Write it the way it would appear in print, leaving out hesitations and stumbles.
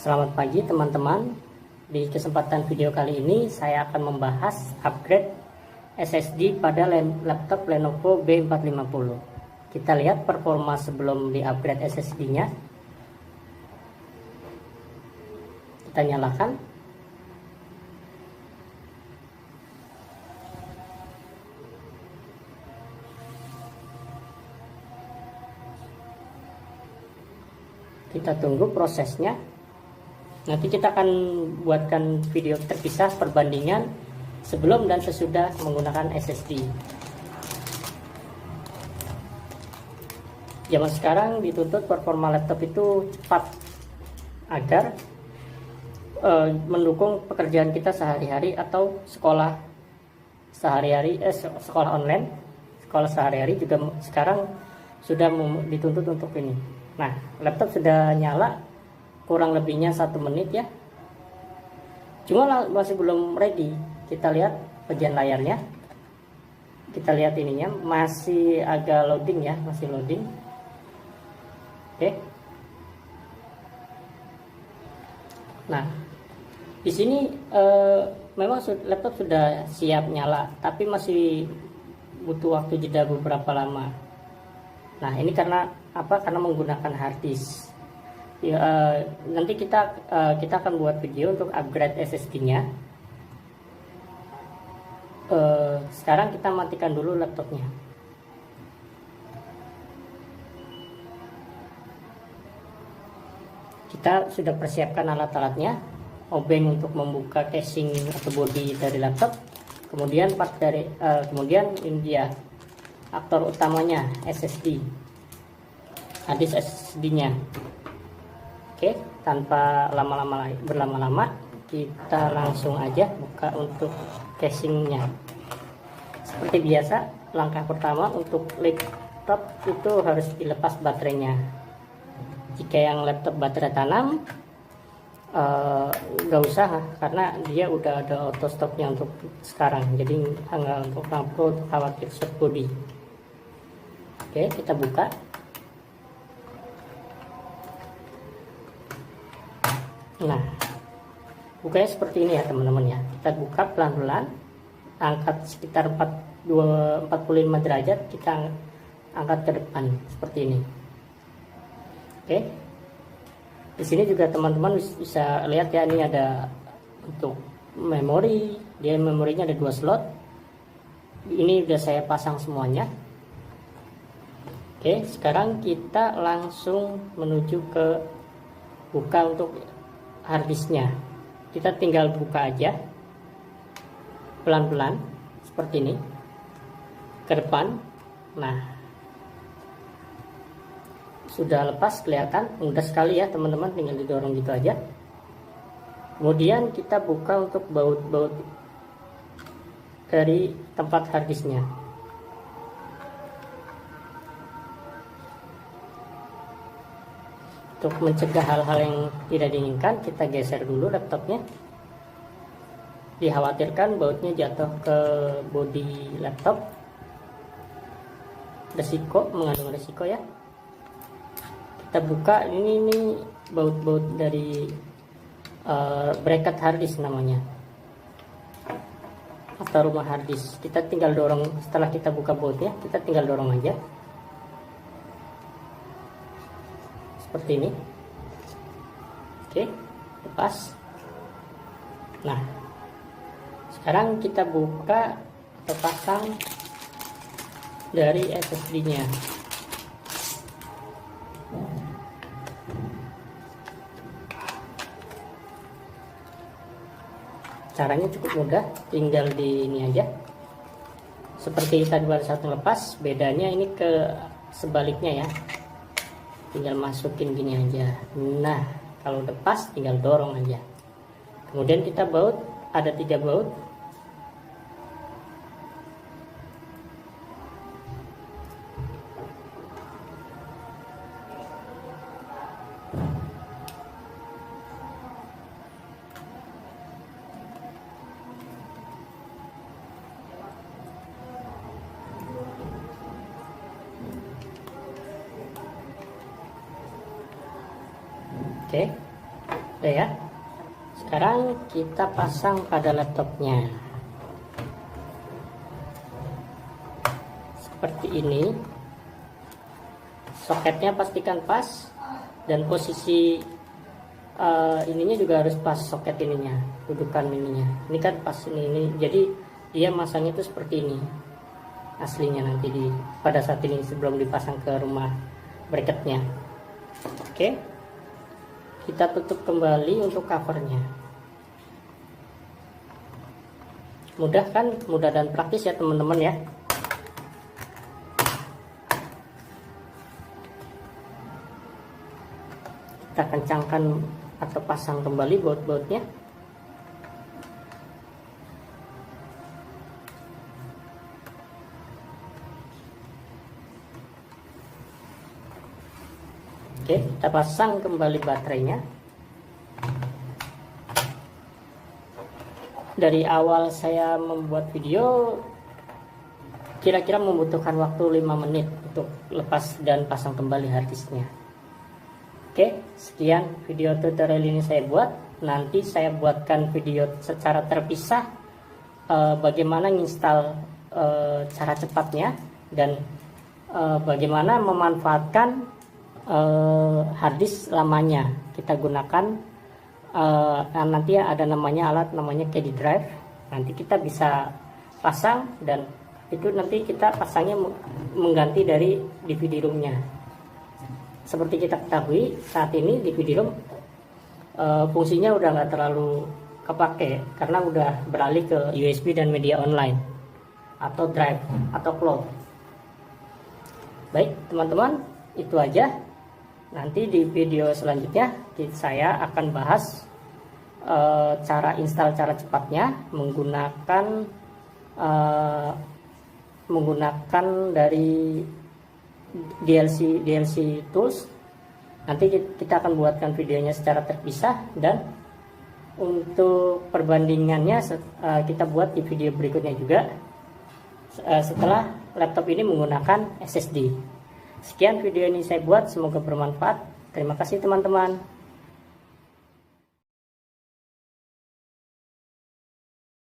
Selamat pagi teman-teman. Di kesempatan video kali ini saya akan membahas upgrade SSD pada laptop Lenovo B450. Kita lihat performa sebelum di upgrade SSD-nya. Kita nyalakan. Kita tunggu prosesnya. Nanti kita akan buatkan video terpisah perbandingan sebelum dan sesudah menggunakan SSD. Zaman sekarang dituntut performa laptop itu cepat agar mendukung pekerjaan kita sehari-hari atau sekolah sehari-hari, sekolah online, sekolah sehari-hari juga sekarang sudah dituntut untuk ini. Nah, laptop sudah nyala. Kurang lebihnya 1 menit ya, cuma masih belum ready. Kita lihat bagian layarnya, kita lihat ininya masih agak loading ya, masih loading. Oke. Nah, di sini memang laptop sudah siap nyala, tapi masih butuh waktu jeda beberapa lama. Nah, ini karena apa? Karena menggunakan hard disk. Ya, nanti kita akan buat video untuk upgrade SSD-nya. Sekarang kita matikan dulu laptopnya. Kita sudah persiapkan alat-alatnya, obeng untuk membuka casing atau bodi dari laptop, kemudian kemudian ini dia aktor utamanya, SSD, hard disk SSD-nya. Oke, tanpa berlama-lama kita langsung aja buka untuk casingnya. Seperti biasa, langkah pertama untuk laptop itu harus dilepas baterainya. Jika yang laptop baterai tanam, nggak usah, karena dia udah ada auto stopnya untuk sekarang, jadi nggak untuk khawatir short body. Oke, kita buka. Nah, bukanya seperti ini ya teman-teman ya. Kita buka pelan-pelan, angkat sekitar 45 derajat, kita angkat ke depan seperti ini. Oke. Di sini juga teman-teman bisa lihat ya, ini ada untuk memori. Dia memorinya ada 2 slot. Ini udah saya pasang semuanya. Oke, sekarang kita langsung menuju ke buka untuk harddisknya. Kita tinggal buka aja pelan-pelan seperti ini ke depan. Nah, sudah lepas, kelihatan mudah sekali ya teman-teman, tinggal didorong gitu aja. Kemudian kita buka untuk baut-baut dari tempat harddisknya. Untuk mencegah hal-hal yang tidak diinginkan, kita geser dulu laptopnya. Dikhawatirkan bautnya jatuh ke bodi laptop. Mengandung resiko ya. Kita buka, ini baut-baut dari bracket harddisk namanya, atau rumah harddisk. Kita tinggal dorong, setelah kita buka bautnya, kita tinggal dorong aja. Seperti ini. Oke, lepas. Nah, sekarang kita buka atau pasang dari SSD-nya. Caranya cukup mudah, tinggal di ini aja. Seperti tadi pada saat lepas, bedanya ini ke sebaliknya ya. Tinggal masukin gini aja. Nah, kalau lepas tinggal dorong aja. Kemudian kita baut, ada 3 baut. Oke. Oke ya. Sekarang kita pasang pada laptopnya. Seperti ini. Soketnya pastikan pas, dan posisi ininya juga harus pas, soket ininya, dudukan ininya. Ini kan pas ini. Jadi dia masangnya itu seperti ini. Aslinya nanti pada saat ini sebelum dipasang ke rumah bracketnya. Oke. Kita tutup kembali untuk covernya. Mudah kan? Mudah dan praktis ya teman-teman ya. Kita kencangkan atau pasang kembali baut-bautnya. Oke, kita pasang kembali baterainya. Dari awal saya membuat video kira-kira membutuhkan waktu 5 menit untuk lepas dan pasang kembali harddisknya. Oke, sekian video tutorial ini saya buat. Nanti saya buatkan video secara terpisah bagaimana menginstal cara cepatnya, dan bagaimana memanfaatkan harddisk lamanya. Kita gunakan nanti ada namanya alat namanya CD drive. Nanti kita bisa pasang, dan itu nanti kita pasangnya mengganti dari DVD room-nya. Seperti kita ketahui saat ini DVD room fungsinya udah nggak terlalu kepake karena udah beralih ke USB dan media online atau drive atau cloud. Baik teman-teman, itu aja. Nanti di video selanjutnya saya akan bahas cara install cara cepatnya menggunakan dari DLC tools. Nanti kita akan buatkan videonya secara terpisah, dan untuk perbandingannya kita buat di video berikutnya juga setelah laptop ini menggunakan SSD. Sekian video ini saya buat, semoga bermanfaat. Terima kasih teman-teman.